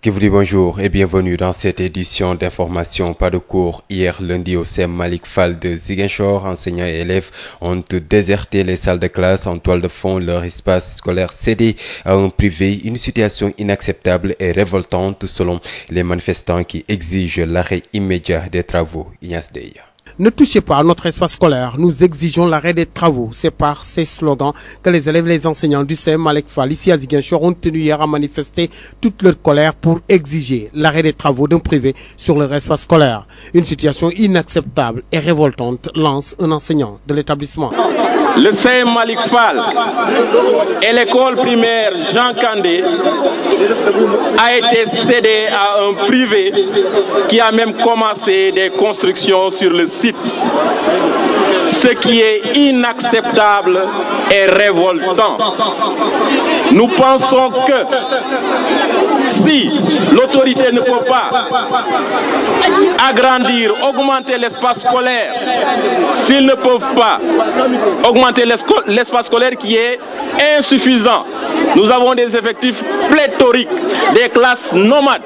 Qui vous dit bonjour et bienvenue dans cette édition d'information. Pas de cours hier lundi au CEM Malick Fall de Ziguinchor. Enseignants et élèves ont déserté les salles de classe en toile de fond, leur espace scolaire cédé à un privé. Une situation inacceptable et révoltante selon les manifestants qui exigent l'arrêt immédiat des travaux. Ignace Dey. Ne touchez pas à notre espace scolaire, nous exigeons l'arrêt des travaux. C'est par ces slogans que les élèves et les enseignants du CEM Malick Fall ici à Ziguinchor ont tenu hier à manifester toute leur colère pour exiger l'arrêt des travaux d'un privé sur leur espace scolaire. Une situation inacceptable et révoltante, lance un enseignant de l'établissement. Le CEM Malick Fall et l'école primaire Jean Kandé a été cédé à un privé qui a même commencé des constructions sur le site. Ce qui est inacceptable et révoltant. Nous pensons que si l'autorité ne peut pas agrandir, augmenter l'espace scolaire, s'ils ne peuvent pas augmenter l'espace scolaire qui est insuffisant, nous avons des effectifs pléthoriques, des classes nomades.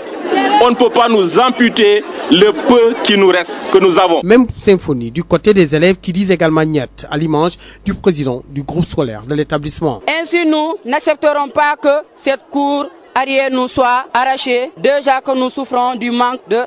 On ne peut pas nous amputer le peu qui nous reste, que nous avons. Même symphonie du côté des élèves qui disent également niet, à l'image du président du groupe scolaire de l'établissement. Ainsi, nous n'accepterons pas que cette cour arrière nous soit arrachée, déjà que nous souffrons du manque de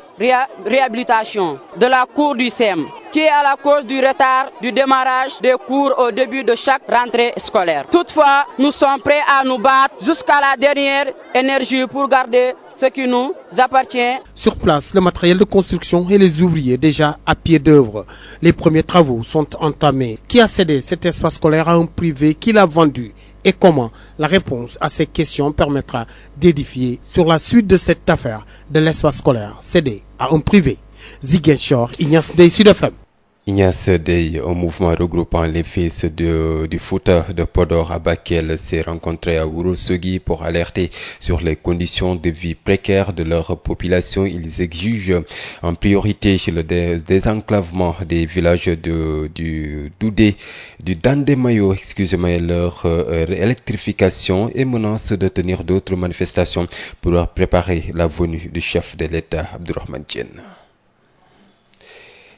réhabilitation de la cour du CEM, qui est à la cause du retard du démarrage des cours au début de chaque rentrée scolaire. Toutefois, nous sommes prêts à nous battre jusqu'à la dernière énergie pour garder ce qui nous appartient. Sur place, le matériel de construction et les ouvriers déjà à pied d'œuvre. Les premiers travaux sont entamés. Qui a cédé cet espace scolaire à un privé qui l'a vendu? Et comment? La réponse à ces questions permettra d'édifier sur la suite de cette affaire de l'espace scolaire cédé à un privé. Ziguinchor, Ignace Dey, Sud FM. Ignace Dey, un mouvement regroupant les fils du Fouta de Podor à Bakel s'est rencontré à Ourossogui pour alerter sur les conditions de vie précaires de leur population. Ils exigent en priorité le désenclavement des villages du Doudé, du Dandemayo, leur électrification et menacent de tenir d'autres manifestations pour préparer la venue du chef de l'État, Abdourahmane Tiene.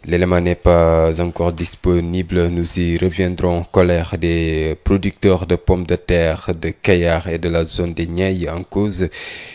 L'élément n'est pas encore disponible. Nous y reviendrons. Colère des producteurs de pommes de terre de Kayar et de la zone des Niayes en cause.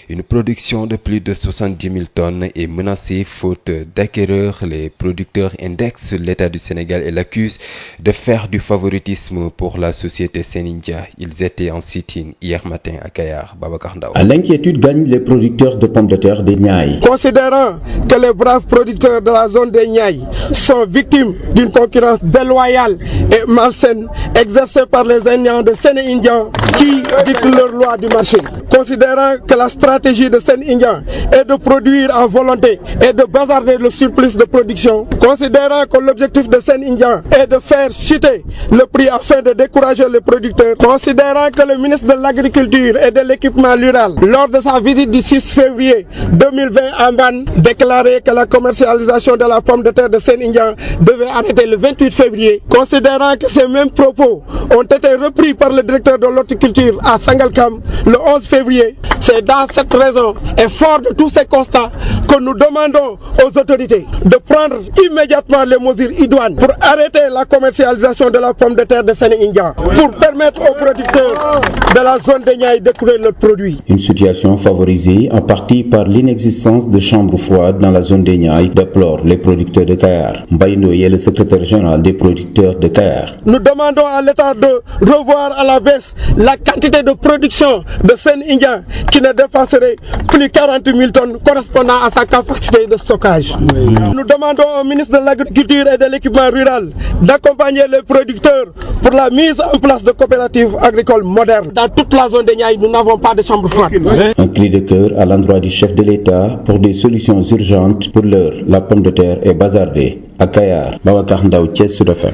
Une production de plus de 70 000 tonnes est menacée faute d'acquéreurs. Les producteurs indexent l'État du Sénégal et l'accusent de faire du favoritisme pour la société Senindia. Ils étaient en sit-in hier matin à Kayar. Babacar Ndao. L'inquiétude gagne les producteurs de pommes de terre des Niayes. Considérant que les braves producteurs de la zone des Niayes sont victimes d'une concurrence déloyale et malsaine exercée par les Indiens de Sénéindia qui dictent leurs lois du marché. Considérant que la stratégie de Sénéindia est de produire à volonté et de bazarder le surplus de production, considérant que l'objectif de Sénéindia est de faire chuter le prix afin de décourager les producteurs, considérant que le ministre de l'Agriculture et de l'Équipement rural, lors de sa visite du 6 février 2020 à Ban, déclarait que la commercialisation de la pomme de terre de Sénéindia devait arrêter le 28 février, considérant que ces mêmes propos ont été repris par le directeur de l'horticulture à Sangalkam le 11 février. C'est dans cette raison et fort de tous ces constats que nous demandons aux autorités de prendre immédiatement les mesures idoines pour arrêter la commercialisation de la pomme de terre de Sénéindia, pour permettre aux producteurs de la zone des Niayes de trouver leurs produits. Une situation favorisée en partie par l'inexistence de chambres froides dans la zone des Niayes, déplorent les producteurs de Kayar. Mbaïno est le secrétaire général des producteurs de Kayar. Nous demandons à l'État de revoir à la baisse la quantité de production de Sénéindia qui ne dépasserait plus 40 000 tonnes correspondant à sa capacité de stockage. Nous demandons au ministre de l'Agriculture et de l'Équipement rural d'accompagner les producteurs pour la mise en place de coopératives agricoles modernes. Dans toute la zone des Niayes, nous n'avons pas de chambre froide. Un cri de cœur à l'endroit du chef de l'État pour des solutions urgentes. Pour l'heure, la pomme de terre est bazardée. À Kayar, Babacar Ndao, Thiès, Sud FM.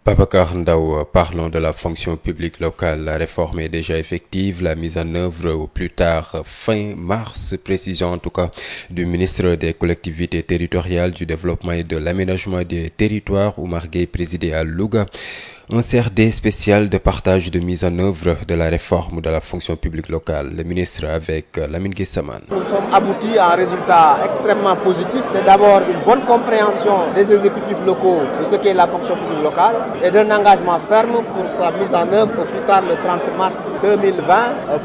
Babacar Ndao, parlons de la fonction publique locale. La réforme est déjà effective. La mise en œuvre au plus tard fin mars, précision en tout cas du ministre des collectivités territoriales, du développement et de l'aménagement des territoires, Oumar Gueye, présidé à Louga. Un CRD spécial de partage de mise en œuvre de la réforme de la fonction publique locale. Le ministre avec Lamine Guessaman. Nous sommes aboutis à un résultat extrêmement positif. C'est d'abord une bonne compréhension des exécutifs locaux de ce qu'est la fonction publique locale et d'un engagement ferme pour sa mise en œuvre au plus tard le 30 mars 2020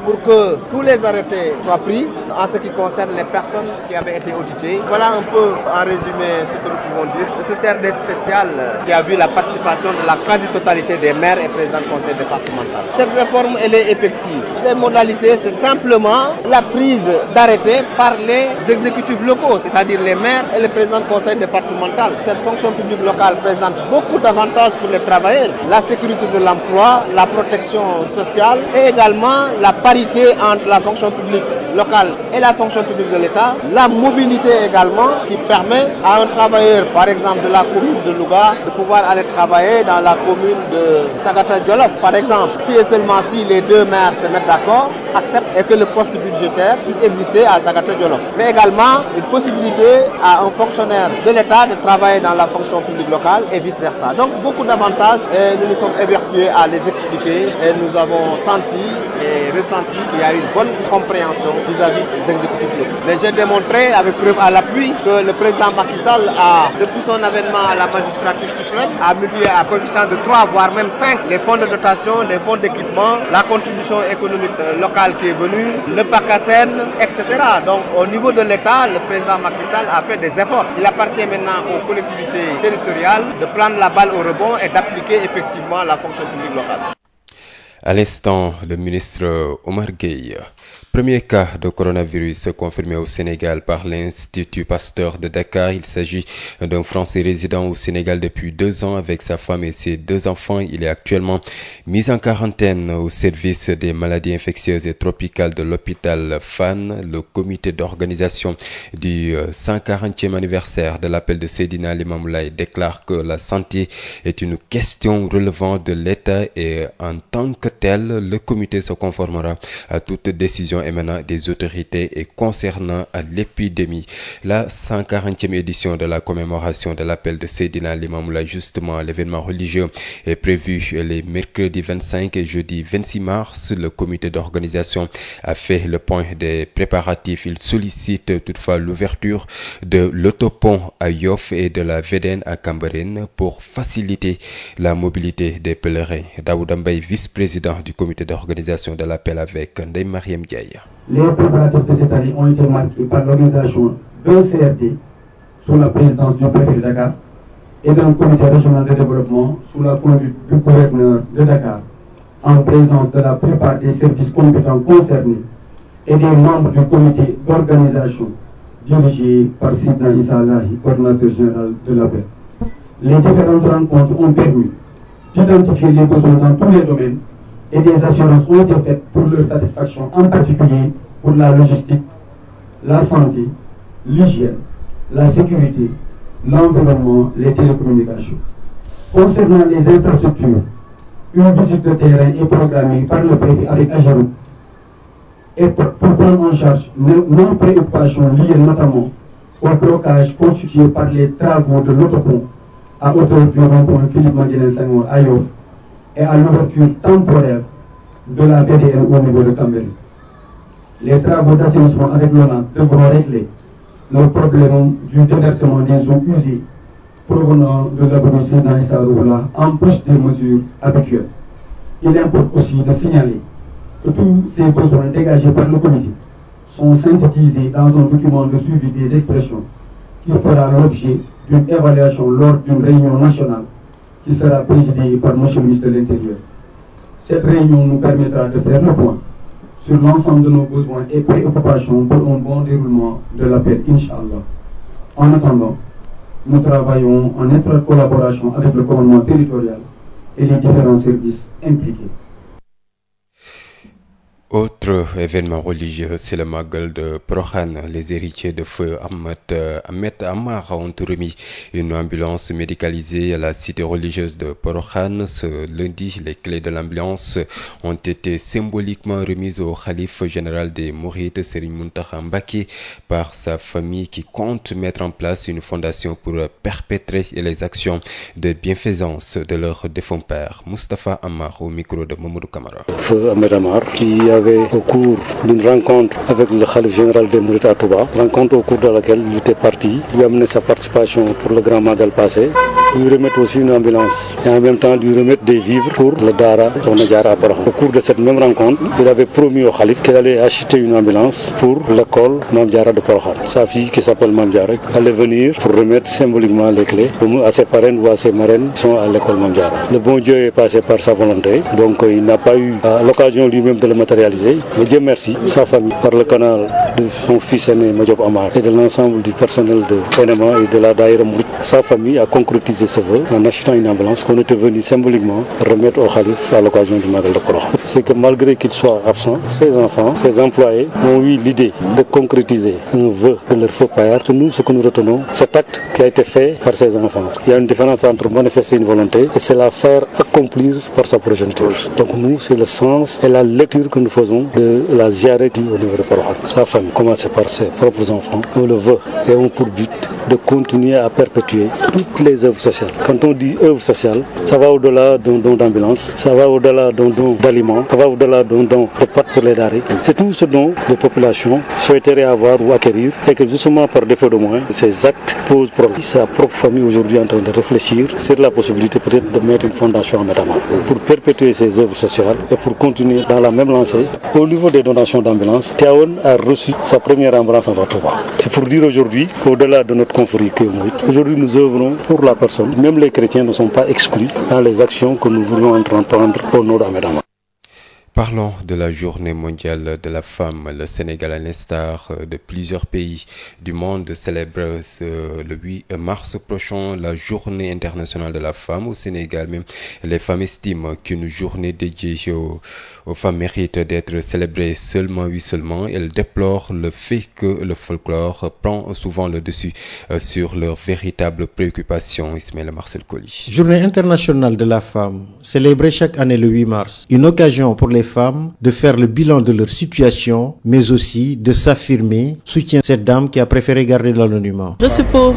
pour que tous les arrêtés soient pris en ce qui concerne les personnes qui avaient été auditées. Voilà un peu en résumé ce que nous pouvons dire de ce CRD spécial qui a vu la participation de la quasi-totalité des maires et présidents de conseil départemental. Cette réforme, elle est effective. Les modalités, c'est simplement la prise d'arrêté par les exécutifs locaux, c'est-à-dire les maires et les présidents de conseil départemental. Cette fonction publique locale présente beaucoup d'avantages pour les travailleurs. La sécurité de l'emploi, la protection sociale et également la parité entre la fonction publique locale et la fonction publique de l'État. La mobilité également qui permet à un travailleur, par exemple de la commune de Louga, de pouvoir aller travailler dans la commune de Sagata Djolof, par exemple. Si et seulement si les deux maires se mettent d'accord, acceptent et que le poste budgétaire puisse exister à Sagata Djolof. Mais également une possibilité à un fonctionnaire de l'État de travailler dans la fonction publique locale et vice-versa. Donc beaucoup d'avantages et nous nous sommes évertués à les expliquer et nous avons senti et ressenti qu'il y a une bonne compréhension vis-à-vis des exécutifs locaux. Mais j'ai démontré avec preuve à l'appui que le président Macky Sall a, depuis son avènement à la magistrature suprême, a multiplié à coefficient de 3 voire même 5 les fonds de dotation, les fonds d'équipement, la contribution économique locale qui est venue, le PACASEN, etc. Donc au niveau de l'État, le président Macky Sall a fait des efforts. Il appartient maintenant aux collectivités territoriales de prendre la balle au rebond et d'appliquer effectivement la fonction publique locale. À l'instant, le ministre Omar Gueye. Premier cas de coronavirus confirmé au Sénégal par l'Institut Pasteur de Dakar. Il s'agit d'un Français résident au Sénégal depuis 2 ans avec sa femme et ses 2 enfants. Il est actuellement mis en quarantaine au service des maladies infectieuses et tropicales de l'hôpital Fann. Le comité d'organisation du 140e anniversaire de l'appel de Seydina Limamou Laye déclare que la santé est une question relevant de l'État et en tant que tel, le comité se conformera à toute décision émanant des autorités et concernant à l'épidémie. La 140e édition de la commémoration de l'appel de Seydina Limamou Laye, justement l'événement religieux, est prévu les mercredis 25 et jeudi 26 mars. Le comité d'organisation a fait le point des préparatifs. Il sollicite toutefois l'ouverture de l'autopont à Yoff et de la VDN à Cambérène pour faciliter la mobilité des pèlerins. Daouda Mbaye, vice-président du comité d'organisation de l'appel avec Ndeye Mariam Diaye. Les préparatifs de cette année ont été marqués par l'organisation d'un CRD sous la présidence du préfet de Dakar et d'un comité régional de développement sous la conduite du gouverneur de Dakar, en présence de la plupart des services compétents concernés et des membres du comité d'organisation dirigé par Sidna Issa Allahi, coordinateur général de l'appel. Les différentes rencontres ont permis d'identifier les besoins dans tous les domaines et des assurances ont été faites pour leur satisfaction, en particulier pour la logistique, la santé, l'hygiène, la sécurité, l'environnement, les télécommunications. Concernant les infrastructures, une visite de terrain est programmée par le préfet avec Ageroute et pour prendre en charge nos préoccupations liées notamment au blocage constitué par les travaux de l'autopont à hauteur du rond-point Philippe Maguilène Senghor à Yoff et à l'ouverture temporaire de la VDN au niveau de Cambérène. Les travaux d'assainissement avec l'ONAS devront régler le problème du déversement des eaux usées provenant de l'avenue Seydina Issa Rouhoula en plus des mesures habituelles. Il importe aussi de signaler que tous ces besoins dégagés par le comité sont synthétisés dans un document de suivi des expressions qui fera l'objet d'une évaluation lors d'une réunion nationale qui sera présidée par M. le ministre de l'Intérieur. Cette réunion nous permettra de faire le point sur l'ensemble de nos besoins et préoccupations pour un bon déroulement de l'appel, Inch'Allah. En attendant, nous travaillons en étroite collaboration avec le commandement territorial et les différents services impliqués. Autre événement religieux, c'est le Magal de Porokhane. Les héritiers de feu Ahmed Amar ont remis une ambulance médicalisée à la cité religieuse de Porokhane. Ce lundi, les clés de l'ambulance ont été symboliquement remises au khalife général des Mourides, Serigne Mountakha Mbacké, par sa famille qui compte mettre en place une fondation pour perpétrer les actions de bienfaisance de leur défunt père. Moustapha Amar au micro de Mamadou Camara. Feu Ahmed Amar qui au cours d'une rencontre avec le khalife général des Mourides à Touba, rencontre au cours de laquelle il était parti, lui amener sa participation pour le grand Magal passé, lui remettre aussi une ambulance et en même temps lui remettre des vivres pour le Dara Sokhna Diarra à Porokhane. Au cours de cette même rencontre, il avait promis au khalife qu'il allait acheter une ambulance pour l'école Mame Diarra de Porokhane. Sa fille qui s'appelle Mame Diarra allait venir pour remettre symboliquement les clés à ses parraines ou à ses marraines qui sont à l'école Mame Diarra. Le bon Dieu est passé par sa volonté, donc il n'a pas eu l'occasion lui-même de le matérialiser. Mais Dieu merci, sa famille, par le canal de son fils aîné Madiop Amar et de l'ensemble du personnel de NMA et de la Daïra Mouride, sa famille a concrétisé ce vœu en achetant une ambulance qu'on était venu symboliquement remettre au khalife à l'occasion du Magal de Porokhane. C'est que malgré qu'il soit absent, ses enfants, ses employés ont eu l'idée de concrétiser un vœu de leur feu père. Nous, ce que nous retenons, cet acte qui a été fait par ses enfants. Il y a une différence entre manifester une volonté et c'est la faire accomplir par sa progéniture. Donc nous, c'est le sens et la lecture que nous faisons de la ziyaret au niveau de Porokhane. Sa famille, commencé par ses propres enfants, on le veut et ont pour but de continuer à perpétuer toutes les œuvres sociales. Quand on dit œuvres sociales, ça va au-delà d'un don d'ambulance, ça va au-delà d'un don d'aliments, ça va au-delà d'un don de pâtes pour les darés. C'est tout ce dont les populations souhaiteraient avoir ou acquérir et que justement par défaut de moyens, ces actes posent problème. Sa propre famille aujourd'hui est en train de réfléchir sur la possibilité peut-être de mettre une fondation à Medama pour perpétuer ces œuvres sociales et pour continuer dans la même lancée. Au niveau des donations d'ambulance, Tivaouane a reçu sa première ambulance en Touba. C'est pour dire aujourd'hui qu'au-delà de notre confrérie que aujourd'hui nous œuvrons pour la personne. Même les chrétiens ne sont pas exclus dans les actions que nous voulons entreprendre au nom d'Ahmed Amar. Parlons de la journée mondiale de la femme. Le Sénégal, à l'instar de plusieurs pays du monde, célèbre le 8 mars prochain la journée internationale de la femme. Au Sénégal même, les femmes estiment qu'une journée dédiée aux femmes mérite d'être célébrée seulement. Elles déplorent le fait que le folklore prend souvent le dessus sur leurs véritables préoccupations. Ismaël Marcel Colli. Journée internationale de la femme, célébrée chaque année le 8 mars. Une occasion pour les femmes de faire le bilan de leur situation, mais aussi de s'affirmer, soutient cette dame qui a préféré garder l'anonymat. Je suis pour.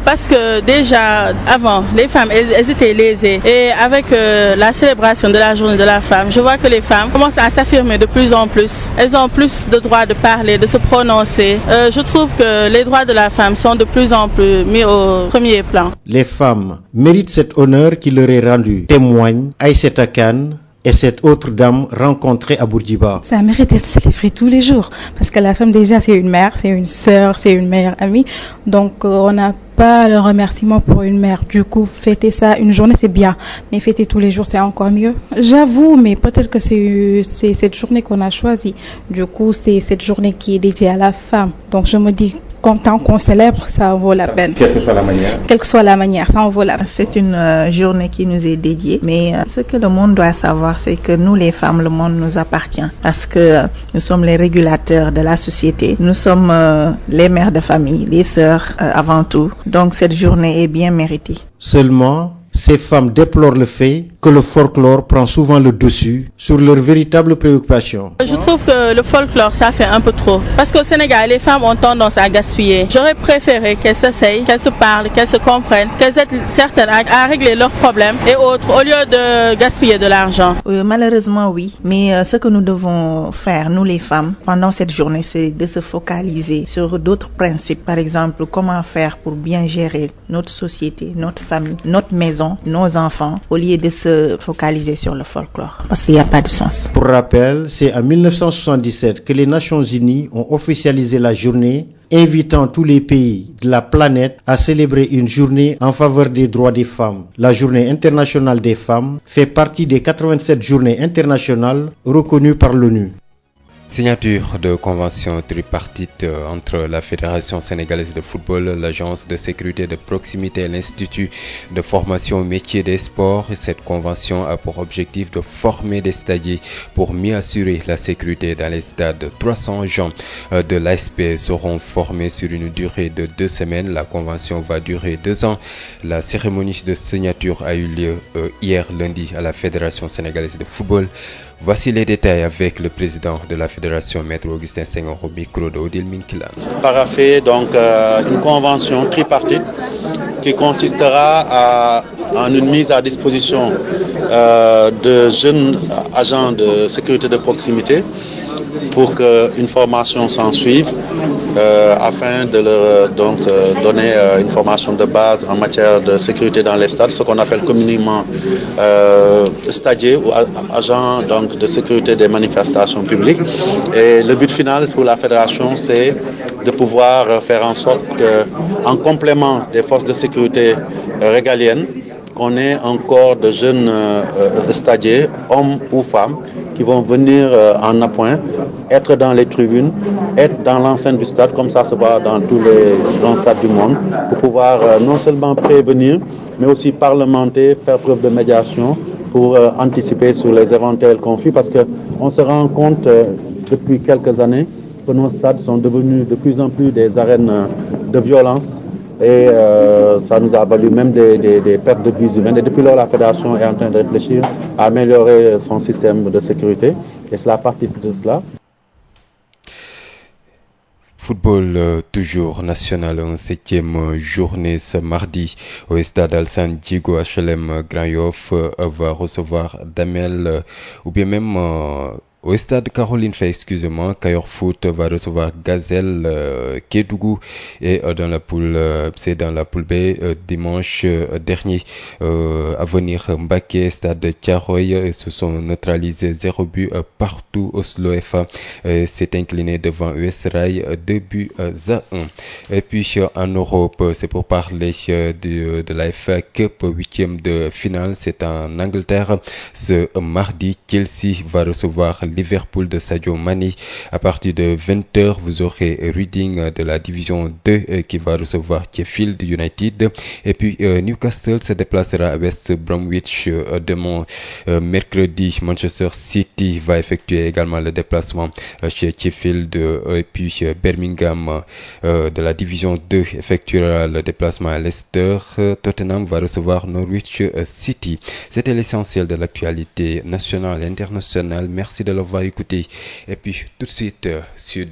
Parce que déjà avant, les femmes elles étaient lésées et avec la célébration de la journée de la femme, je vois que les femmes commencent à s'affirmer de plus en plus. Elles ont plus de droits de parler, de se prononcer. Je trouve que les droits de la femme sont de plus en plus mis au premier plan. Les femmes méritent cet honneur qui leur est rendu, témoigne Aïssata Kane et cette autre dame rencontrée à Bourguiba. Ça mérite d'être célébré tous les jours parce que la femme déjà c'est une mère, c'est une sœur, c'est une meilleure amie. Donc on n'a pas le remerciement pour une mère. Du coup, fêter ça une journée c'est bien, mais fêter tous les jours c'est encore mieux. J'avoue, mais peut-être que c'est cette journée qu'on a choisie. Du coup, c'est cette journée qui est dédiée à la femme. Donc je me dis tant qu'on célèbre, ça en vaut la peine. Quelle que soit la manière. Quelle que soit la manière, ça en vaut la peine. C'est une journée qui nous est dédiée. Mais ce que le monde doit savoir, c'est que nous, les femmes, le monde nous appartient. Parce que nous sommes les régulateurs de la société. Nous sommes les mères de famille, les sœurs avant tout. Donc cette journée est bien méritée. Seulement, ces femmes déplorent le fait que le folklore prend souvent le dessus sur leurs véritables préoccupations. Je trouve que le folklore, ça fait un peu trop. Parce qu'au Sénégal, les femmes ont tendance à gaspiller. J'aurais préféré qu'elles s'essayent, qu'elles se parlent, qu'elles se comprennent, qu'elles aient certaines à régler leurs problèmes et autres, au lieu de gaspiller de l'argent. Malheureusement, oui. Mais ce que nous devons faire, nous les femmes, pendant cette journée, c'est de se focaliser sur d'autres principes. Par exemple, comment faire pour bien gérer notre société, notre famille, notre maison, nos enfants, au lieu de se focaliser sur le folklore, parce qu'il n'y a pas de sens. Pour rappel, c'est en 1977 que les Nations Unies ont officialisé la journée, invitant tous les pays de la planète à célébrer une journée en faveur des droits des femmes. La Journée internationale des femmes fait partie des 87 journées internationales reconnues par l'ONU. Signature de convention tripartite entre la Fédération sénégalaise de football, l'Agence de sécurité de proximité et l'Institut de formation au métier des sports. Cette convention a pour objectif de former des stagiaires pour mieux assurer la sécurité dans les stades. 300 gens de l'ASP seront formés sur une durée de 2 semaines. La convention va durer 2 ans. La cérémonie de signature a eu lieu hier lundi à la Fédération sénégalaise de football. Voici les détails avec le président de la Fédération, Maître Augustin Senghor, au micro de Odile Minkilan. Paraphé donc une convention tripartite qui consistera en une mise à disposition de jeunes agents de sécurité de proximité pour qu'une formation s'en suive afin de leur donner une formation de base en matière de sécurité dans les stades, ce qu'on appelle communément stagiaires ou agents donc, de sécurité des manifestations publiques. Et le but final pour la fédération, c'est de pouvoir faire en sorte qu'en complément des forces de sécurité régaliennes, qu'on ait un corps de jeunes stagiaires, hommes ou femmes, qui vont venir en appoint, être dans les tribunes, être dans l'enceinte du stade, comme ça se voit dans tous les grands stades du monde, pour pouvoir non seulement prévenir, mais aussi parlementer, faire preuve de médiation pour anticiper sur les éventuels conflits, parce qu'on se rend compte depuis quelques années que nos stades sont devenus de plus en plus des arènes de violence. Et ça nous a valu même des pertes de vies humaines. Et depuis lors, la Fédération est en train de réfléchir à améliorer son système de sécurité. Et cela participe de cela. Football toujours national, 7e journée ce mardi au stade Alassane Djigo HLM Grand Yoff va recevoir Damel ou bien même au stade Caroline Faye, excusez-moi, Kayor Foot va recevoir Gazelle Kédougou et dans la poule c'est dans la poule B dimanche dernier à venir Mbacké, stade Thiaroye se sont neutralisés 0 but partout. Oslo FA s'est incliné devant US Rail 2 buts à 1. Et puis en Europe, c'est pour parler de la FA Cup 8e de finale, c'est en Angleterre ce mardi. Chelsea va recevoir Liverpool de Sadio Mané. À partir de 20h, vous aurez Reading de la division 2 qui va recevoir Sheffield United. Et puis Newcastle se déplacera à West Bromwich demain. Mercredi, Manchester City va effectuer également le déplacement chez Sheffield. Et puis Birmingham de la division 2 effectuera le déplacement à Leicester. Tottenham va recevoir Norwich City. C'était l'essentiel de l'actualité nationale et internationale. Merci de l'avoir écouté. Et puis tout de suite Sud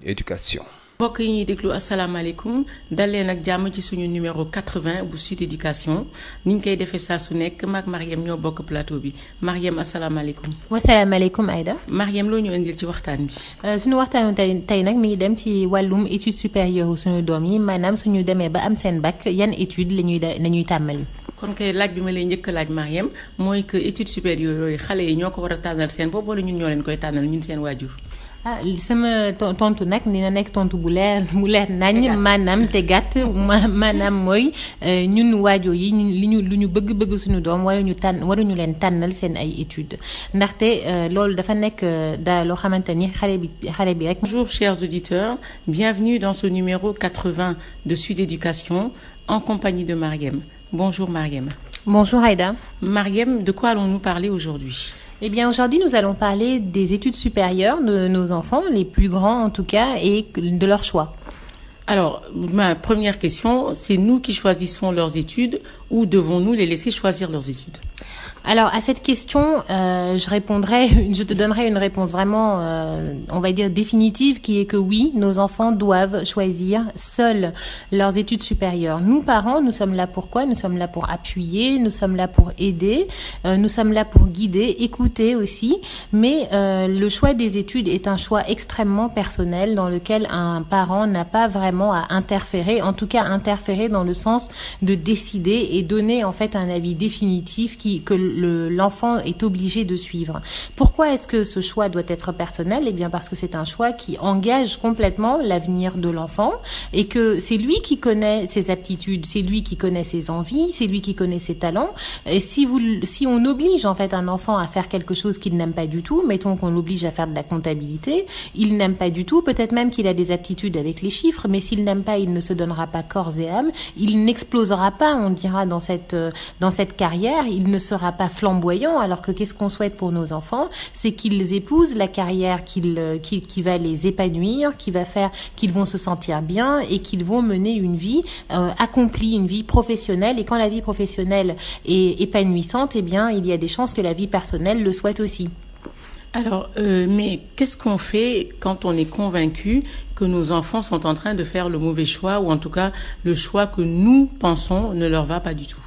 Éducation. mbokk yi ñuy déglu asalaamaaleykum dal leen ak jàmm ci suñu numéro 80 bu Sud Éducation niñ koy defee saa su nekk maak Mariam ñoo bokk plateau bi Mariam asalaamaaleykum. wasalaamaaleykum Aïda. Mariam loo ñu indil ci waxtaan bi. suñu waxtaanu tey nag mi ngi dem ci wàllum étude supérieure suñu doom yi maanaam suñu demee ba am seen bac yan étude lañuy tàmmali. kon kay laaj bi ma lay njëkk laaj Mariam mooy que étude supérieure yooyu xale yi ñoo ko war a tànnal seen bopp wala ñun ñoo leen koy tànnal ñun seen waajur. sama tontu nag dina nekk tontu bu leer nañ maanaam te gàtt maanaam mooy ñun waajur yi lu ñu bëgg suñu doom waruñu leen tànnal seen ay études ndaxte loolu dafa nekk loo xamante ni xale bi rek. Bonjour chers auditeurs, bienvenue dans ce numéro 80 de Sud Éducation en compagnie de Mariam. Bonjour Mariam. Bonjour Aïda. Mariam, de quoi allons-nous parler aujourd'hui? Eh bien, aujourd'hui, nous allons parler des études supérieures de nos enfants, les plus grands en tout cas, et de leur choix. Alors, ma première question, c'est nous qui choisissons leurs études ou devons-nous les laisser choisir leurs études? Alors, à cette question, je te donnerai une réponse vraiment, on va dire définitive, qui est que oui, nos enfants doivent choisir seuls leurs études supérieures. Nous, parents, nous sommes là pour quoi? Nous sommes là pour appuyer, nous sommes là pour aider, nous sommes là pour guider, écouter aussi. Mais le choix des études est un choix extrêmement personnel dans lequel un parent n'a pas vraiment à interférer, en tout cas interférer dans le sens de décider et donner en fait un avis définitif que l'enfant est obligé de suivre. Pourquoi est-ce que ce choix doit être personnel? Eh bien parce que c'est un choix qui engage complètement l'avenir de l'enfant et que c'est lui qui connaît ses aptitudes, c'est lui qui connaît ses envies, c'est lui qui connaît ses talents. Et si on oblige en fait un enfant à faire quelque chose qu'il n'aime pas du tout, mettons qu'on l'oblige à faire de la comptabilité, il n'aime pas du tout, peut-être même qu'il a des aptitudes avec les chiffres, mais s'il n'aime pas, il ne se donnera pas corps et âme, il n'explosera pas, on dira, dans cette carrière, il ne sera pas flamboyant, alors que qu'est-ce qu'on souhaite pour nos enfants? C'est qu'ils épousent la carrière qui va les épanouir, qui va faire qu'ils vont se sentir bien et qu'ils vont mener une vie accomplie, une vie professionnelle. Et quand la vie professionnelle est épanouissante, eh bien, il y a des chances que la vie personnelle le soit aussi. Alors, mais qu'est-ce qu'on fait quand on est convaincu que nos enfants sont en train de faire le mauvais choix, ou en tout cas le choix que nous pensons ne leur va pas du tout?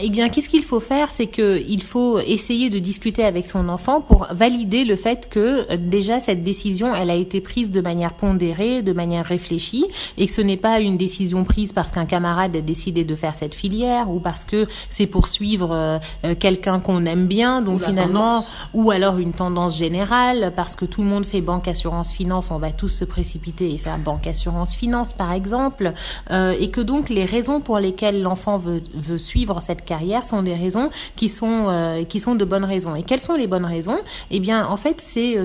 Eh bien, qu'est-ce qu'il faut faire? C'est qu'il faut essayer de discuter avec son enfant pour valider le fait que déjà cette décision, elle a été prise de manière pondérée, de manière réfléchie, et que ce n'est pas une décision prise parce qu'un camarade a décidé de faire cette filière ou parce que c'est pour suivre quelqu'un qu'on aime bien, donc finalement, ou alors une tendance générale, parce que tout le monde fait banque, assurance, finance, on va tous se précipiter et faire banque, assurance, finance, par exemple, et que donc les raisons pour lesquelles l'enfant veut suivre cette carrière sont des raisons qui sont de bonnes raisons. Et quelles sont les bonnes raisons? Eh bien, en fait, c'est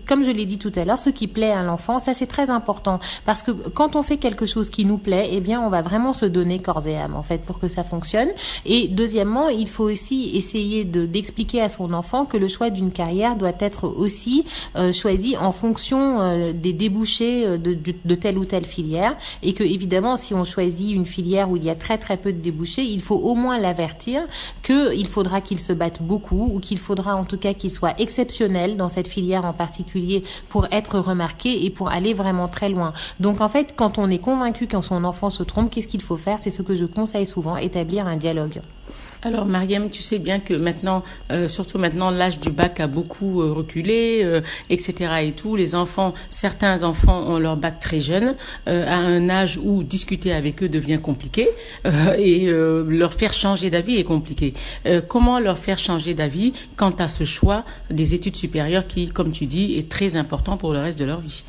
comme je l'ai dit tout à l'heure, ce qui plaît à l'enfant. Ça, c'est très important parce que quand on fait quelque chose qui nous plaît, eh bien, on va vraiment se donner corps et âme, en fait, pour que ça fonctionne. Et deuxièmement, il faut aussi essayer d'expliquer à son enfant que le choix d'une carrière doit être aussi choisi en fonction des débouchés de telle ou telle filière, et que évidemment, si on choisit une filière où il y a très très peu de débouchés, il faut au moins l'avertir qu'il faudra qu'il se batte beaucoup, ou qu'il faudra en tout cas qu'il soit exceptionnel dans cette filière en particulier pour être remarqué et pour aller vraiment très loin. Donc en fait, quand on est convaincu que son enfant se trompe, qu'est-ce qu'il faut faire? C'est ce que je conseille souvent, établir un dialogue. Alors Mariam, tu sais bien que maintenant, surtout maintenant, l'âge du bac a beaucoup reculé, etc. et tout. Certains enfants ont leur bac très jeune, à un âge où discuter avec eux devient compliqué, et leur faire changer d'avis est compliqué. Comment leur faire changer d'avis quant à ce choix des études supérieures qui, comme tu dis, est très important pour le reste de leur vie?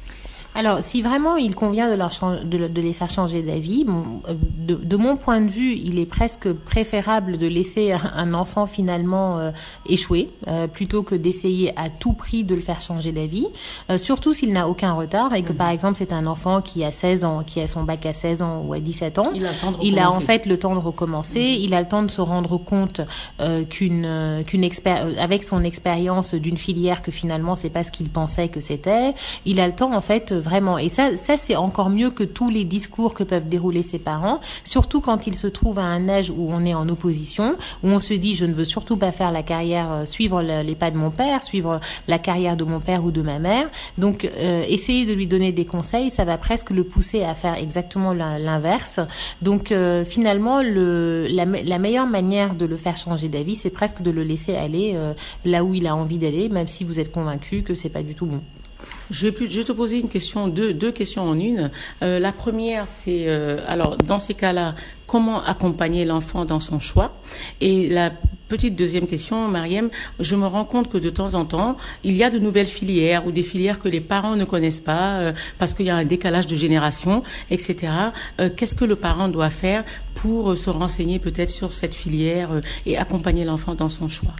Alors, si vraiment il convient de les faire changer d'avis, de mon point de vue, il est presque préférable de laisser un enfant finalement échouer, plutôt que d'essayer à tout prix de le faire changer d'avis, surtout s'il n'a aucun retard et que par exemple c'est un enfant qui a 16 ans, qui a son bac à 16 ans ou à 17 ans, il a en fait le temps de recommencer, il a le temps de se rendre compte avec son expérience d'une filière que finalement c'est pas ce qu'il pensait que c'était, il a le temps en fait vraiment. Et ça c'est encore mieux que tous les discours que peuvent dérouler ses parents, surtout quand il se trouve à un âge où on est en opposition, où on se dit je ne veux surtout pas faire la carrière, suivre les pas de mon père, suivre la carrière de mon père ou de ma mère. Donc essayer de lui donner des conseils, ça va presque le pousser à faire exactement l'inverse. Donc finalement la meilleure manière de le faire changer d'avis, c'est presque de le laisser aller là où il a envie d'aller, même si vous êtes convaincu que c'est pas du tout bon. Je vais te poser une question, deux questions en une. La première, c'est alors dans ces cas-là, comment accompagner l'enfant dans son choix? Et la petite deuxième question, Mariam, je me rends compte que de temps en temps, il y a de nouvelles filières ou des filières que les parents ne connaissent pas parce qu'il y a un décalage de génération, etc. Qu'est-ce que le parent doit faire pour se renseigner peut-être sur cette filière et accompagner l'enfant dans son choix?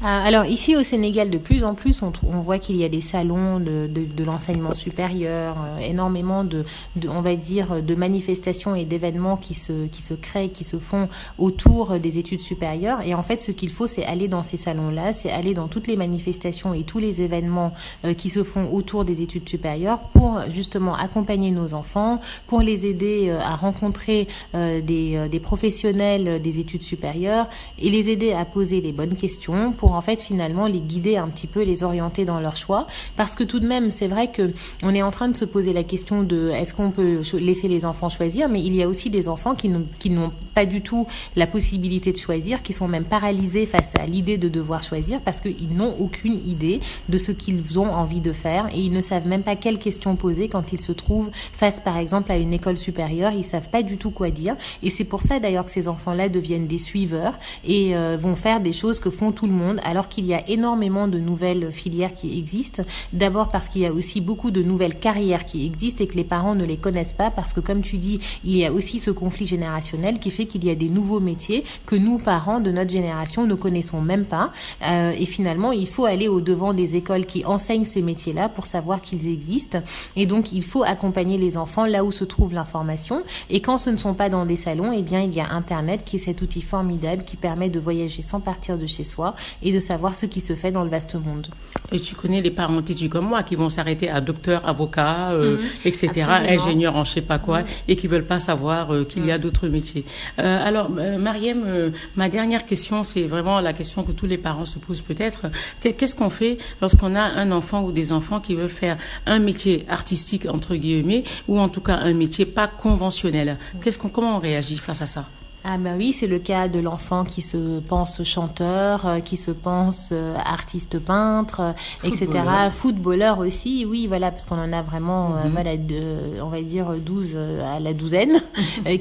Alors ici au Sénégal, de plus en plus, on voit qu'il y a des salons de l'enseignement supérieur, énormément on va dire, de manifestations et d'événements qui se créent, qui se font autour des études supérieures. Et en fait, ce qu'il faut, c'est aller dans ces salons-là, c'est aller dans toutes les manifestations et tous les événements qui se font autour des études supérieures pour justement accompagner nos enfants, pour les aider à rencontrer des professionnels des études supérieures et les aider à poser les bonnes questions, pour en fait finalement les guider un petit peu, les orienter dans leur choix. Parce que tout de même, c'est vrai que on est en train de se poser la question de est-ce qu'on peut laisser les enfants choisir, mais il y a aussi des enfants qui n'ont pas du tout la possibilité de choisir, qui sont même paralysés face à l'idée de devoir choisir parce qu'ils n'ont aucune idée de ce qu'ils ont envie de faire et ils ne savent même pas quelles questions poser quand ils se trouvent face par exemple à une école supérieure. Ils savent pas du tout quoi dire et c'est pour ça d'ailleurs que ces enfants-là deviennent des suiveurs et vont faire des choses que font tout le monde alors qu'il y a énormément de nouvelles filières qui existent. D'abord parce qu'il y a aussi beaucoup de nouvelles carrières qui existent et que les parents ne les connaissent pas parce que comme tu dis, il y a aussi ce conflit générationnel qui fait qu'il y a des nouveaux métiers que nous, parents de notre génération, ne connaissons même pas. Et finalement, il faut aller au-devant des écoles qui enseignent ces métiers-là pour savoir qu'ils existent. Et donc, il faut accompagner les enfants là où se trouve l'information. Et quand ce ne sont pas dans des salons, eh bien, il y a Internet qui est cet outil formidable qui permet de voyager sans partir de chez soi et de savoir ce qui se fait dans le vaste monde. Et tu connais les parents têtus comme moi qui vont s'arrêter à docteur, avocat, etc., absolument. Ingénieur en je sais pas quoi, et qui veulent pas savoir qu'il y a d'autres métiers. Alors, Mariam, ma dernière question, c'est vraiment la question que tous les parents se posent peut-être. Qu'est-ce qu'on fait lorsqu'on a un enfant ou des enfants qui veulent faire un métier artistique, entre guillemets, ou en tout cas un métier pas conventionnel? Comment on réagit face à ça? Ah ben oui, c'est le cas de l'enfant qui se pense chanteur, qui se pense artiste peintre, etc. Footballeur aussi, oui, voilà, parce qu'on en a vraiment, voilà, on va dire 12 à la douzaine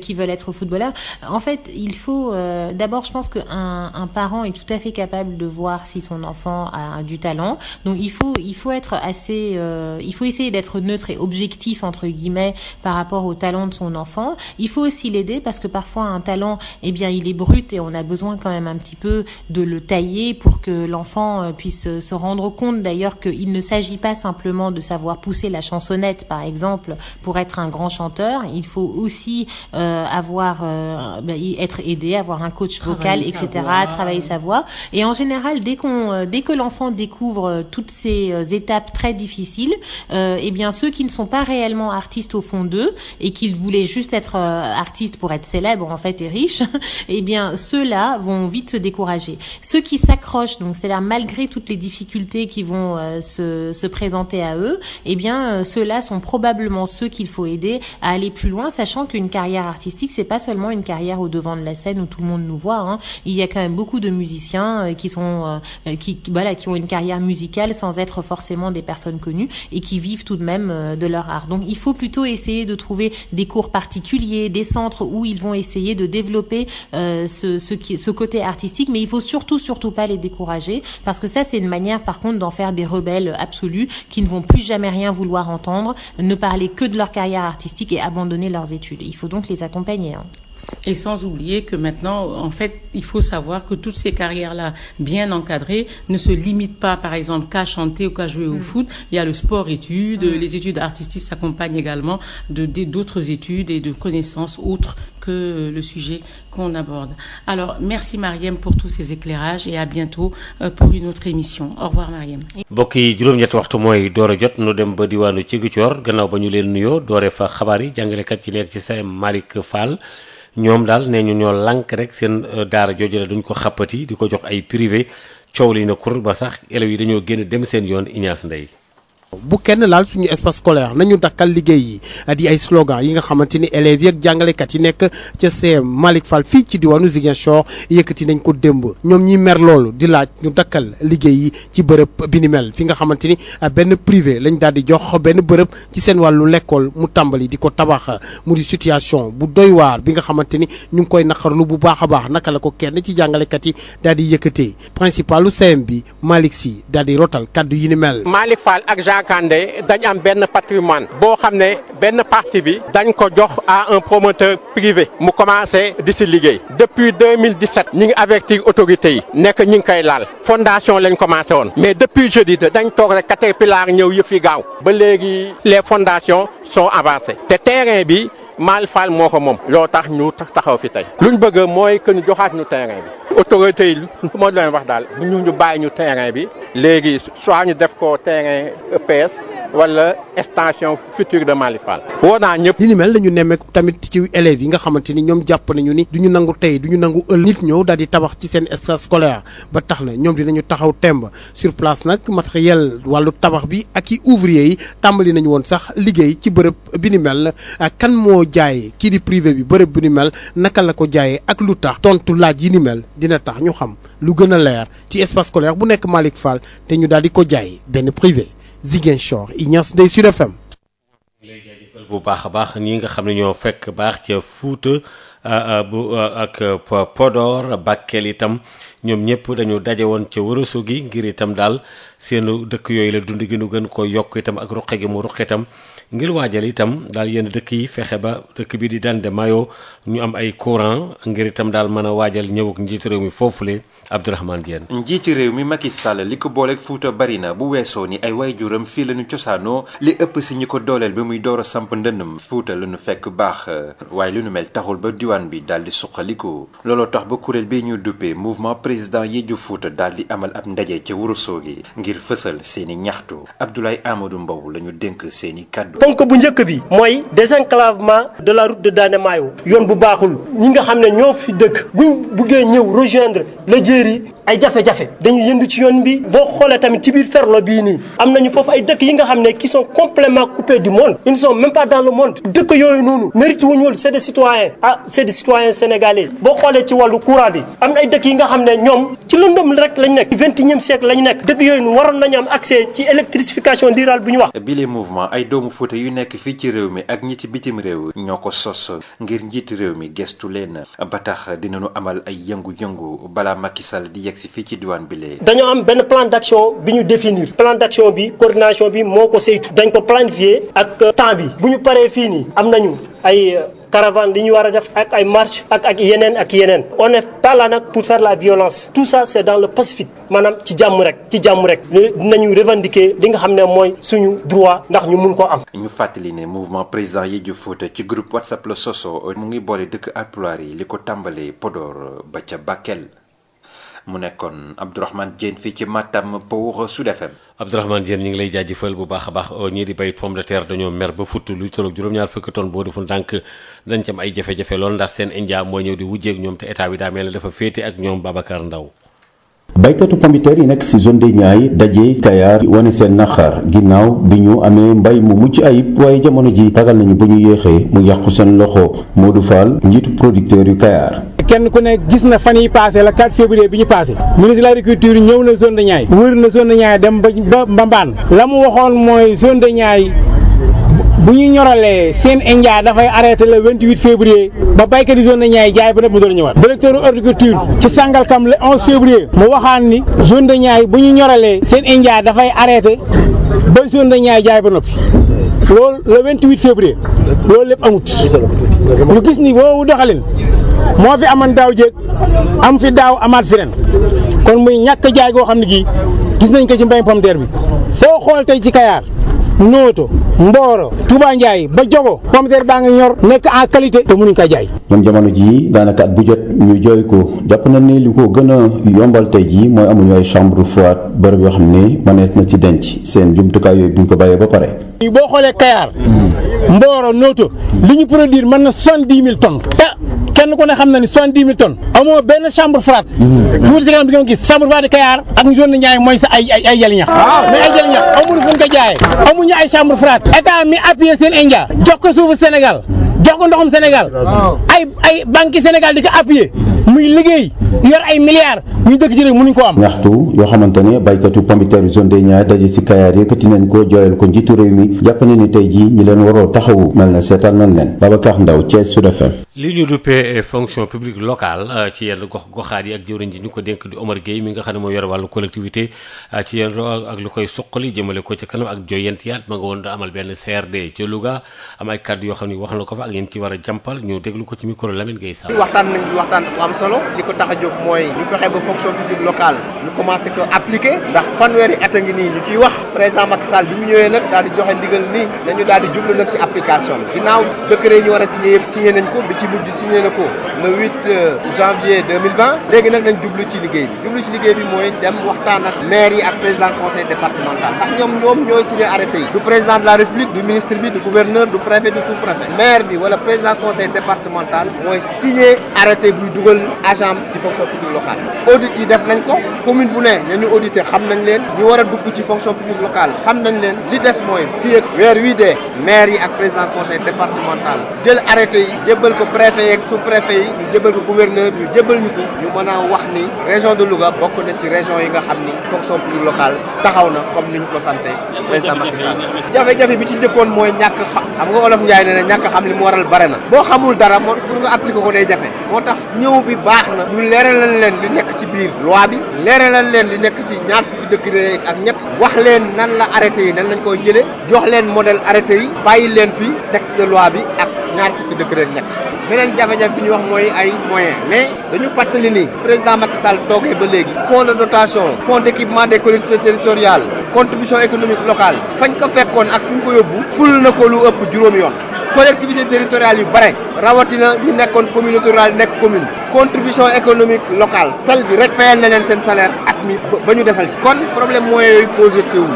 qui veulent être footballeurs. En fait, il faut, d'abord, je pense qu'un parent est tout à fait capable de voir si son enfant a du talent. Donc il faut être assez, il faut essayer d'être neutre et objectif entre guillemets par rapport au talent de son enfant. Il faut aussi l'aider parce que parfois un talent, eh bien, il est brut et on a besoin quand même un petit peu de le tailler pour que l'enfant puisse se rendre compte d'ailleurs qu'il ne s'agit pas simplement de savoir pousser la chansonnette, par exemple, pour être un grand chanteur. Il faut aussi être aidé, avoir un coach vocal, etc., travailler sa voix. Et en général, dès que l'enfant découvre toutes ces étapes très difficiles, eh bien, ceux qui ne sont pas réellement artistes au fond d'eux et qui voulaient juste être artistes pour être célèbres, en fait, et riches, eh bien, ceux-là vont vite se décourager. Ceux qui s'accrochent, donc c'est là malgré toutes les difficultés qui vont se présenter à eux, eh bien, ceux-là sont probablement ceux qu'il faut aider à aller plus loin, sachant qu'une carrière artistique, c'est pas seulement une carrière au devant de la scène où tout le monde nous voit, hein. Il y a quand même beaucoup de musiciens qui ont une carrière musicale sans être forcément des personnes connues et qui vivent tout de même de leur art. Donc, il faut plutôt essayer de trouver des cours particuliers, des centres où ils vont essayer de développer ce côté artistique, mais il faut surtout pas les décourager parce que ça c'est une manière par contre d'en faire des rebelles absolus qui ne vont plus jamais rien vouloir entendre, ne parler que de leur carrière artistique et abandonner leurs études. Il faut donc les accompagner, hein. Et sans oublier que maintenant, en fait, il faut savoir que toutes ces carrières-là, bien encadrées, ne se limitent pas, par exemple, qu'à chanter ou qu'à jouer au foot. Il y a le sport-études, les études artistiques s'accompagnent également d'autres études et de connaissances autres que le sujet qu'on aborde. Alors, merci Mariam pour tous ces éclairages et à bientôt pour une autre émission. Au revoir Mariam. mbokk yi juróom-ñetti waxtu mooy door a jot nu dem ba diwaanu Ziguinchor gannaaw ba ñu leen nuyoo doore fa xabaar yi jàngalekat ci nekk ci CEM Malick Fall ñoom daal nee ñu ñoo lànk rek seen daara jooju la duñ ko xàppati di ko jox ay privé coow li na kur ba sax élèves yi dañoo génn dem seen yoon Ignace Ndeye. bu kenn laal suñu espace scolaire nañu dakkal liggéey yi di ay slogan yi nga xamante ni élèves yi ak jàngalekat yi nekk ca CEM Malick Fall fii ci diwaanu Ziguinchor yëkkati nañ ko démb ñoom ñi mer loolu di laaj ñu dakkal liggéey yi ci bërëb bi ni mel fi nga xamante ni benn privé lañ daal di jox benn bërëb ci seen wàllu lekkool mu tàmbali di ko tabax mu di situation bu doy waar bi nga xamante ni ñu ngi koy naqarlu bu baax a baax naka la ko kenn ci jàngalekat yi daal di yëkkatee principalu CEM bi Malick Sy daal di rotal kaddu yi ni mel. Malick Fall ak Kandé dañ am benn patrimoine boo xam ne benn partie bi dañ ko jox à un promoteur privé mu commencé di si liggéey depuis 2017 ñu ngi avertir autorités yi nekk ñu ngi koy laal fondation lañ commencé woon mais depuis jeudi dañ toog rek Caterpillar ñëw yëf yi gaaw ba léegi les fondations sont avancées te terrain bi Malick Fall moo ko moom loo tax ñu taxaw fi tey luñ bëgg mooy que ñu joxaat ñu terrain bi autorité yi moo leen wax daal ñu bàyyi ñu terrain bi léegi soit ñu def ko terrain EPS wala extension future de Malick Fall woo naa ñëpp. li ni mel lañu nemmeeku tamit ci élèves yi nga xamante ni ñoom jàpp nañu ni duñu nangu tey duñu nangu nit ñëw daal di tabax ci seen espace scolaire ba tax na ñoom dinañu taxaw temb sur place nag matériel wàllu tabax bi ak i ouvrier yi tàmbali nañu woon sax liggéey ci bërëb bi ni mel kan moo jaayee kii di privé bi bërëb bi ni mel naka la ko jaayee ak lu tax tontu laaj yi ni mel dina tax ñu xam lu gën a leer ci espace scolaire bu nekk Malick Fall te ñu daal di ko jaay benn privé Ziguinchor Ignace Ndeye Sud FM. lay jaajëfal bu baax a baax ñi nga xam ne ñoo fekk baax ca Fuuta bu ak Podor Bakel itam ñoom ñëpp dañu daje woon ca Ourossogui ngir itam daal seen dëkk yooyu la dund gi nu gën ko yokk itam ak ruqe gi mu ruqe itam ngir waajal itam daal yenn dëkk yi fexe ba dëkk bi di Dande Mayo ñu am ay courant ngir itam daal mën a waajal ñëwuk njiitu réew mi foofule Abdourahmane Diène. njiiti réew mi Macky Sall li ko booleeg Fuuta bari na bu weesoo ni ay waajuram fii lañu cosaanoo li ëpp si ñi ko dooleel ba muy door a samp ndëndam Fuuta la ñu fekk baax waaye lu nu mel taxul ba diwaan bi daal di suqaliku looloo tax ba kuréel bi ñu duppee mouvement président Yeeju Fuuta daal di amal ab ndaje ca Ourossogui ngir fësal seeni ñaxtu Abdoulaye Amadou Mbow la ñu dénk seeni kàddu. ponk bu njëkk bi mooy désenclavement de la route de Dande Mayo yoon bu baaxul ñi nga xam ne ñoo fi dëkk buñ buggee ñëw rejoindre le Djeri ay jafe-jafe dañu yëndu ci yoon bi boo xoolee tamit ci biir Ferlo bii nii am nañu foofu ay dëkk yi nga xam ne qui sont complètement coupés du monde ils ne sont même pas dans le monde dëkk yooyu noonu mérite wuñu woon c'est des citoyens c'est des citoyens sénégalais boo xoolee ci wàllu courant bi am na ay dëkk yi nga xam ne ñoom ci lëndëm rek lañ nekk 21e siècle lañ nekk dëkk yooyu waroon nañu am accès ci électrification rurale bu ñu wax. bi les mouvement ay doomu Fuuta yu nekk fii ci réew mi ak ñi ci bitim réew ñoo ko sos ngir njiiti réew mi gestu leen ba tax dinañu amal ay yëngu-yëngu balaa Macky Sall di yegg si fii ci diwaan bi lee. dañoo am benn plan d'action bi ñu définir plan d'action bi coordination bi moo ko saytu dañ ko planifier ak temps bi bu ñu paree fii nii am nañu ay caravane li ñu war a def ak ay marche ak yeneen ak yeneen on n'est pas là nag pour faire la violence tout ça c'est dans le pacifique maanaam ci jàmm rek dinañu revendiquer li nga xam ne mooy suñu droit ndax ñu mun ko am. ñu fàttali ne mouvement président Yeeju Fuuta ci groupe WhatsApp la soso mu ngi boole dëkk Alpulaar yi li ko tàmbalee Podor ba ca Bakel. mu nekkoon Abdourahmane Diène fii ci Matam pour Sud FM. Abdourahmane Diène ñu ngi lay jaajëfal bu baax a baax ñii di bay pomme de terre dañoo mer ba futt luy tolloog juróom-ñaar fukki tonnes boo defu ndànk dañ ci am ay jafe-jafe lool ndax seen India mooy ñëw di wujjeeg ñoom te état bi daa mel ne dafa féete ak ñoom Babacar Ndaw baykatu pombiteer yi nekk ci zone des Niayes daje Kayar wane seen naqar ginnaaw bi ñu amee mbay mu mucc ayib waaye jamono ji ragal nañu bu ñu yéexee mu yàqu seen loxo Modou Fall njiitu producteur yu Kayar. kenn ku ne gis na fan yi passé la 4 février bi ñu passé ministre de l'agriculture ñëw na zone de Niayes wër na zone de Niayes dem ba Mbambaan la mu waxoon mooy zone de Niayes bu ñu ñoralee seen India dafay arrêté le 28 février ba baykat yi zone de Niayes jaay ba nag mu doon ñëwaat directeur horticulture ci Sangalkam le 11 février mu waxaan ni zone de Niayes bu ñu ñoralee seen India dafay arrêté ba zone de Niayes jaay ba noppi loolu le 28 février loolu lépp amut ñu gis ni boobu doxalin moo fi amoon daaw jéeg am fi daaw amaat fi ren kon muy ñàkk jaay goo xam ne gii gis nañ ko ci mbéyum pomme de terre bi foo xool tey ci Kayar Nooto Mboro Touba Ndiaye ba Jogo pomme de terre baa nga ñor nekk en qualité te mënuñ ko jaay. ñoom jamono jii daanaka at bu jot ñu jooy ko jàpp na ni li ko gën a yombal tey jii mooy amuñu ay chambre froide bërëb yoo xam ne mënees na ci denc seen jumtukaay yooyu buñ ko bàyyee ba pare. boo xoolee Kayar Mboro Nooto li ñu produire mën na 70 000 tonnes te kenn ku ne xam na ni 70 000 tonnes amoo benn chambre froide. tuuti si kanam bi nga gis chambre froide Kayar ak zone de Niayes mooy sa ay jali ñax. mais ay jali ñax amuñu fu ñu ko jaayee amuñu ay chambre froide état mi appuyé seen India jox ko suufu Sénégal jox ko ndoxum Sénégal ay banque Sénégal di ko appuyé muy liggéey yor ay milliards ñu dëkk ci rek mënuñ ko am. ñaxtu yoo xamante ne baykatu pombiteer zone des Niayes daje ci Kayar yëkkati nañ ko jooyal ko njiitu réew mi jàpp na ni tey jii ñi leen waroo taxawu mel na seetaan nañ leen Babacar Ndaw Thiès Sud FM. li ñu duppee fonction publique locale ci yenn goxaat yi ak jëwriñ ji ñu ko dénk di Omar Gueye mi nga xam ne moo yor wàllu collectivité ci yenn ak lu koy suqali jëmale ko ci kanam ak joyantiyaat ma nga woon da amal benn CRD ci Louga am ay kàddu yoo xam ne wax na ko fa ak yéen ci war a jàmpal ñu déglu ko ci micro Lamine Gueye Sall. waxtaan nañ waxtaan bu am solo li ko tax a jóg mooy ñu fexe ba fonction publique locale ñu commencé ko appliquer ndax fanweeri at a ngi nii ñu ciy wax président Macky Sall bi mu ñëwee nag daal di joxe ndigal ni nañu daal di jublu nag ci application bi ginnaaw décret yi ñu war a signé yëpp signé nañ ko bi ci ci mujj signé na ko le 8 janvier 2020 léegi nag nañ jublu ci liggéey bi mooy dem waxtaan ak maire yi ak président conseil départemental ndax ñoom ñooy signé arrêté yi du président de la république du ministre bi du gouverneur du préfet du sous-préfet maire bi wala président conseil départemental mooy signé arrêté buy dugal agent ci fonction publique locale audit yi def nañ ko commune bu ne ña ñu audité xam nañ leen ñu war a dugg ci fonction publique locale xam nañ leen li des mooy fii ak weer wii de maire yi ak président conseil départemental jël arrêté yi jébbal ko préfet yeeg sous-préfet yi ñu jébbal ko gouverneur ñu jébbal ñu ko ñu mën a wax ni région de Louga bokk na ci région yi nga xam ni fonction publique locale taxaw na comme ni ñu ko santé président Macky Sall jafe-jafe bi ci njëkkoon mooy ñàkk xam nga olof Njaay nee na ñàkk xam li mu waral bare na boo xamul dara moo pour nga appliquer ko day jafe moo tax ñëw bi baax na ñu leeralal leen li nekk ci biir loi bi leeralal leen li nekk ci ñaar fukki décret ak ñett wax leen nan la arrêté yi nan lañ koy jëlee jox leen modèle arrêté yi bàyyi leen fi texte de loi bi ak ñaar fukki décret ñett beneen jafe-jafe bi ñu wax mooy ay moyens mais dañu fàttali ni président Macky Sall toogee ba léegi fonds de dotation fonds d'équipement des collectivités territoriales contribution économique locale fañ ko fekkoon ak fi ñu ko yóbbu ful na ko lu ëpp juróomi yoon collectivités territoriales yu bare rawatina ñu nekkoon communauté rurale nekk commune contribution économique locale sel bi rek fayal na leen seen salaire at mi ba ñu desal ci kon problème moyens yooyu posé teewul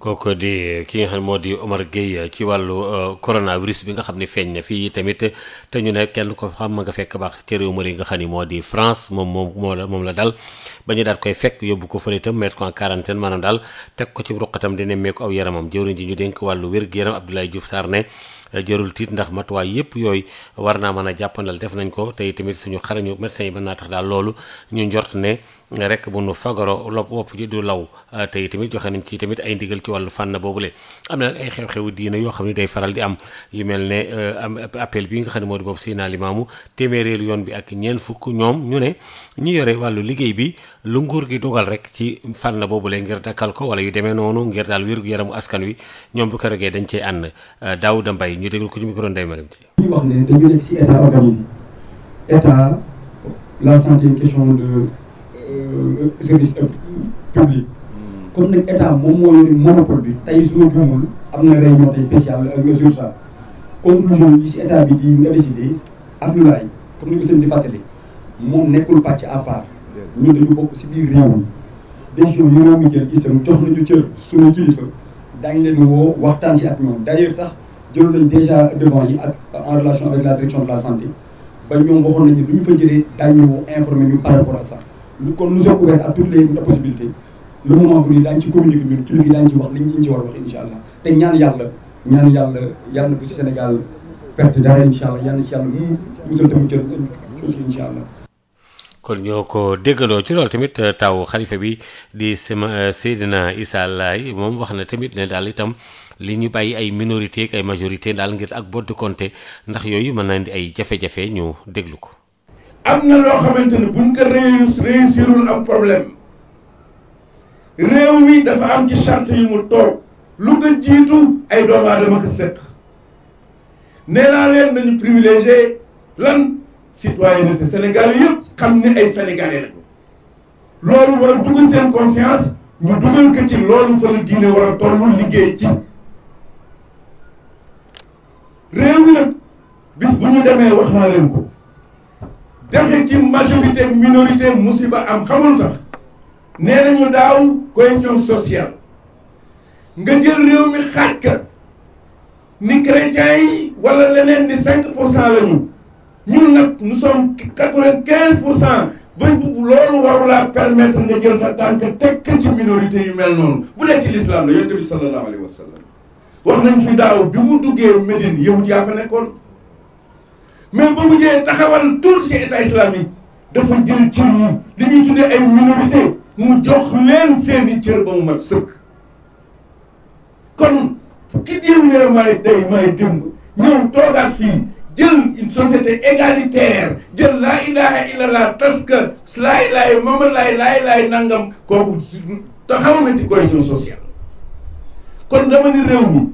kooku di ki nga xam ne moo di Omar Gueye ci wàllu coronavirus bi nga xam ne feeñ na fii tamit te ñu ne kenn ko xam nga fekk baax ci réew mi nga xam ni moo di France moom la dal ba ñu daal koy fekk yóbbu ko fële itam mettre ko en quarantaine maanaam daal teg ko ci ruqatam di nemmeeku aw yaramam jëwriñ ji ñu dénk wàllu wér-gu-yaram Abdoulaye Diouf Sarr ne jërul tiit ndax matuwaay yëpp yooyu war naa mën a jàppandal def nañ ko tey tamit suñu xarañu médecins yi mën naa tax daal loolu ñu njort ne rek bu nu fagaro wopp ji du law tey tamit joxe nañ ci tamit ay ndigal ci wàllu fànn boobule am na ay xew-xewu diina yoo xam ne day faral di am yu mel ne am appel bi nga xam ne moo di boobu Seydina Limaamu téeméeréelu yoon bi ak ñeent fukk ñoom ñu ne ñu yore wàllu liggéey bi lu nguur gi dogal rek ci fànn boobule ngir dakkal ko wala yu demee noonu ngir daal wér-gu-yaramu askan wi ñoom bu ko regee dañ cey ànd Daouda Mbaye ñu déglu ko ci micro Ndeye Mariam ñuy wax ne dañu nekk ci état organisé état la santé une question de service public comme nag état moom moo yore monopole bi tey su ma juumul am na réunion tey spéciale sur ça conclusion yi ci état bi di nga décidé Abdoulaye comme ni ko seen di fàttali moom nekkul pàcc à part ñun dañu bokk ci biir réew mi décision yi réew mi jël itam jox nañu cër suñu kilifa daañu leen woo waxtaan ci ak ñoom d'ailleurs sax jël nañ déjà devant yi ak en relation avec la direction de la santé ba ñoom waxoon nañu lu ñu fa jëlee daañu informer ñu par rapport à ça kon nous sommes ouverts à toutes les possibilités le moment venu daañu ci communiquer ñun kilifa yi daañu ci wax li ñu ci war a wax incha allah te ñaan yàlla yàlla na ko ci Sénégal perte dara incha allah yàlla na ci yàlla musal te muccal aussi incha allah. kon ñoo ko déggaloo ci loolu tamit taw xalifa bi di Seydina Issa Laye moom wax na tamit ne daal itam li ñu bàyyi ay minorité ak ay majorité daal ngir ak bodd compté ndax yooyu mën na indi ay jafe-jafe ñu déglu ko. am na loo xamante ne buñ ko réussirul am problème réew mi dafa am ci charte yu mu toog lu ko jiitu ay doomu aadama ko seq nee naa leen nañu privilégié lan citoyenneté sénégalais yëpp xam ne ay sénégalais lañu loolu war a dugal seen conscience ñu dugal ko ci loolu fa la diine war a tollu liggéey ci réew mi nag bis bu ñu demee wax naa leen ko dexe ci majorité ak minorité musiba am xamul tax nee nañu daaw cohésion sociale nga jël réew mi xaaj ka ni chrétiens yi wala leneen ni 5% lañu ñun nag nous sommes 95% ba loolu warulaa permettre nga jël sa tànk tekk ci minorité yu mel noonu bu dee ci l'islam la yonent bi sallallahu alayhi wa sallam wax nañ fi daaw bi mu duggee Médine yahut yaa fa nekkoon mais ba mu jee taxawal tuuti ci état islamique dafa jël cër yi li ñuy tuddee ay minorité mu jox leen seeni cër ba mu mat sëkk kon ki diw ne may day may démb ñëw toogaat fii jël une société égalitaire jël laa ilaha illallah parce que laay laay mama laay nangam kooku taxaw na ci cohésion sociale kon dama ni réew mi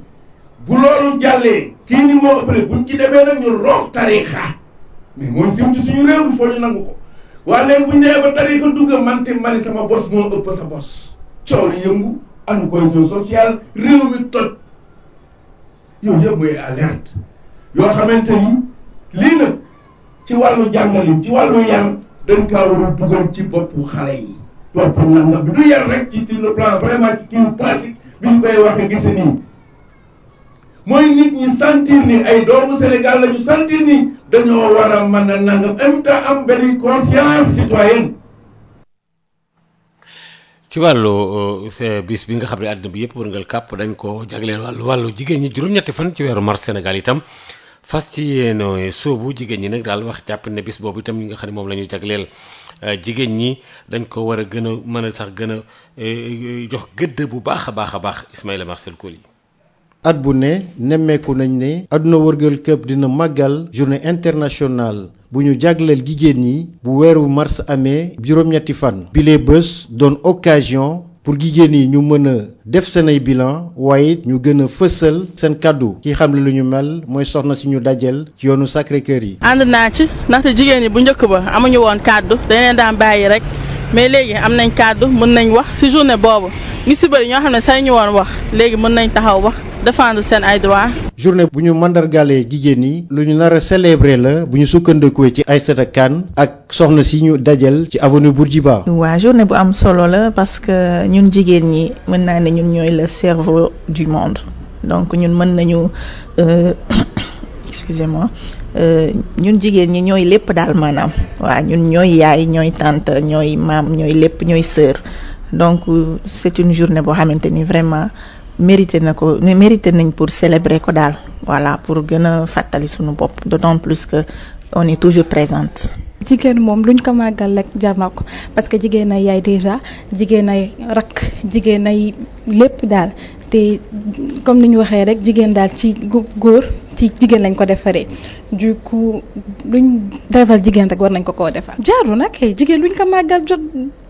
bu loolu jàllee kii ni moo ëppale buñ ci demee nag ñu roof tariixa mais mooy siiw ci suñu réew mi foo ñu nangu ko waa léegi buñ demee ba tariixa dugg mante mani sama bos moo ëpp sa bos coow li yëngu anu cohésion sociale réew mi toj yooyu yëpp mooy alerte yoo xamante ni lii nag ci wàllu jàngalin ci wàllu yar dañ kaa war a dugal ci boppu xale yi topp nangam bi du yar rek ci le plan vraiment ci kii classique bi ñu koy waxee gise nii mooy nit ñi sentir ni ay doomu Sénégal la ñu sentir ni dañoo war a mën a nangam en même temps am benn conscience citoyenne. ci wàllu bis bi nga xam ne àddina bi yëpp wërngal kàpp dañ ko jagleel wàllu jigéen ñi juróom-ñetti fan ci weeru mars Sénégal itam fas ci yéen soobu jigéen ñi nag daal wax jàpp ne bis boobu itam ñi nga xam ne moom la ñu jagleel jigéen ñi dañ ko war a gën a mën a sax gën a jox gëdd bu baax a baax Ismaïla Marcel Coly. at bu ne nemmeeku nañ ne àdduna wërgal këpp dina màggal journée internationale bu ñu jagleel jigéen ñi bu weeru mars amee juróom-ñetti fan. bile bés doon occasion pour jigéen yi ñu mën a def seenay bilan waaye ñu gën a fësal seen kàddu ki xam ne lu ñu mel mooy soxna si ñu dajel ci yoonu Sacré-Cœur yi. ànd naa ci ndaxte jigéen ñi bu njëkk ba amuñu woon kàddu dañ leen daan bàyyi rek mais léegi am nañ kàddu mën nañ wax ci journée boobu ñu ci bëri ñoo xam ne say ñu woon wax léegi mën nañ taxaw wax défendre seen ay droits. journée bu ñu mandargalee jigéen ñi lu ñu nar a célébrer la bu ñu sukkandikuwee ci Aïssata Kane ak soxna si ñu dajal ci avenue Bourguiba. waaw journée bu am solo la parce que ñun jigéen ñi mën naa ne ñun ñooy le cerveau du monde donc ñun mën nañu excusez-moi ñun jigéen ñi ñooy lépp daal maanaam waaw ñun ñooy yaay ñooy tante ñooy maam ñooy lépp ñooy sœur donc c'est une journée boo xamante ni vraiment mérité nañ pour célébrer ko daal voilà pour gën a fàttali suñu bopp d'autant plus que on est toujours présente. jigéen moom luñ ko màggal rek jar na ko parce que jigéen ay yaay déjà jigéen ay rakk jigéen ay lépp daal te comme ni ñu waxee rek jigéen daal ci góor ci jigéen lañ ko defaree du coup luñ defal jigéen rek war nañ ko koo defal. jaaru nag jigéen luñ ko màggal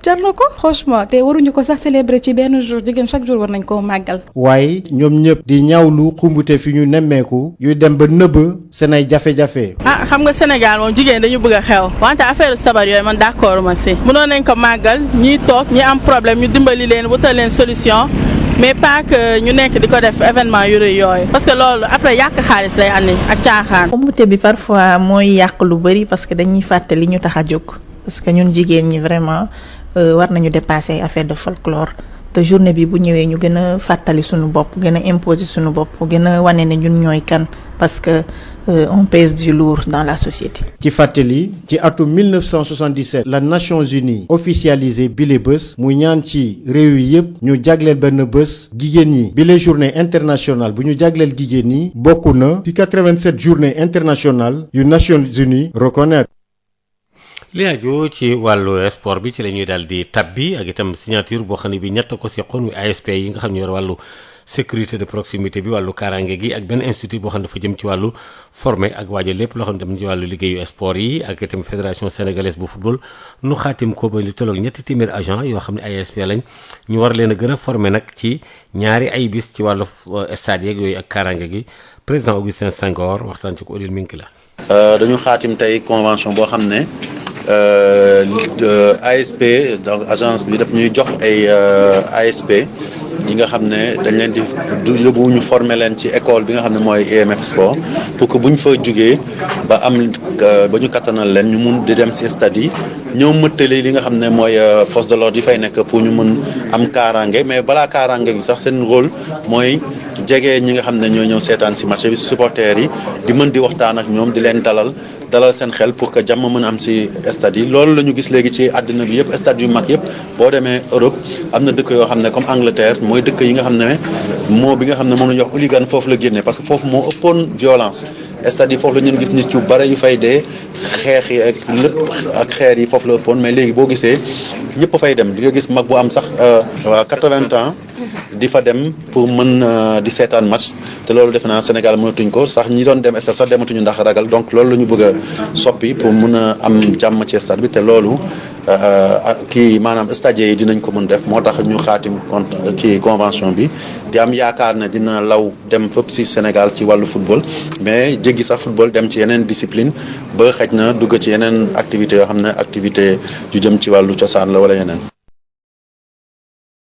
jar na ko franchement te waruñu ko sax célébrer ci benn jour jigéen chaque jour war nañ koo màggal. waaye ñoom ñëpp di ñaawlu xumbute fi ñu nemmeeku yuy dem ba nëbb seen ay jafe-jafe. xam nga Sénégal moom jigéen dañu bëgg a xew wante affaire sabar yooyu man d'accord ma si mënoon nañ ko màggal ñiy toog ñi am problème ñu dimbali leen wutal leen solution mais pas que ñu nekk di ko def événement yu rëy yooyu parce que loolu après yàq xaalis lay andi ak caaxaan. xumbute bi parfois mooy yàq lu bari parce que dañuy fàtte li ñu tax a jóg parce que ñun jigéen ñi vraiment war nañu dépasser affaire de folklore te journée bi bu ñëwee ñu gën a fàttali suñu bopp gën a imposer suñu bopp gën a wane ne ñun ñooy kan parce que on pèse du lourd dans la société. ci fàttali ci atum 1977 la Nations Unies officialisé bile bés mu ñaan ci réew yi yëpp ñu jagleel benn bés jigéen ñi bile journée internationale bu ñu jagleel jigéen ñi bokk na ci 87 journée internationale yu Nations Unies reconnaître. li aju ci wàllu sport bi ci la ñuy daal di tabbi ak itam signature boo xam ne bi ñett ko seqoon muy ASP yi nga xam ne yor wàllu sécurité de proximité bi wàllu kaaraange gi ak benn institut boo xam ne dafa jëm ci wàllu formé ak waajal lépp loo xam ne dem ci wàllu liggéeyu sport yi ak itam fédération sénégalaise bu football nu xaatim ko ba li tolloog ñetti téeméer agent yoo xam ne ASP lañ ñu war leen a gën a formé nag ci ñaari ay bis ci wàllu stade yeeg yooyu ak kaaraange gi président Augustin Senghor waxtaan ci ko Odile Minki la. dañu xaatim tey convention boo xam ne ASP donc agence bi daf ñuy jox ay ASP yi nga xam ne dañ leen di yóbbu ñu former leen ci école bi nga xam ne mooy EMF Sport pour que bu ñu fa jugee ba am ba ñu kattanal leen ñu mun di dem ci stade yi ñëw mëttali li nga xam ne mooy force de l'ordre yi fay nekk pour ñu mun am kaaraange mais balaa kaaraange gi sax seen rôle mooy jege ñi nga xam ne ñoo ñëw seetaan ci match bi supporters yi di mën di waxtaan ak ñoom di leen dalal seen xel pour que jàmm mën a am ci stade yi loolu la ñu gis léegi ci àddina bi yëpp stade yu mag yëpp boo demee Europe am na dëkk yoo xam ne comme Angleterre mooy dëkk yi nga xam ne moo bi nga xam ne moom la ñuy wax hooligan foofu la génne parce que foofu moo ëppoon violence stade yi foofu la ñu gis nit yu bare yu fay dee xeex yi ak lépp ak xeer yi foofu la ëppoon mais léegi boo gisee ñëpp fay dem di nga gis mag bu am sax 80 ans di fa dem pour mën di seetaan match te loolu defe naa Sénégal mënatuñ ko sax ñi doon dem stade sax dematuñu ndax ragal donc loolu la ñu bëgg a soppi pour mën a am jàmm ci stade bi te loolu kii maanaam stade yi dinañ ko mën def moo tax ñu xaatim kii convention bi di am yaakaar ne dina law dem fépp ci Sénégal ci wàllu football mais jéggi sax football dem ci yeneen discipline ba xëj na dugg ci yeneen activité yoo xam ne activité yu jëm ci wàllu cosaan la wala yeneen.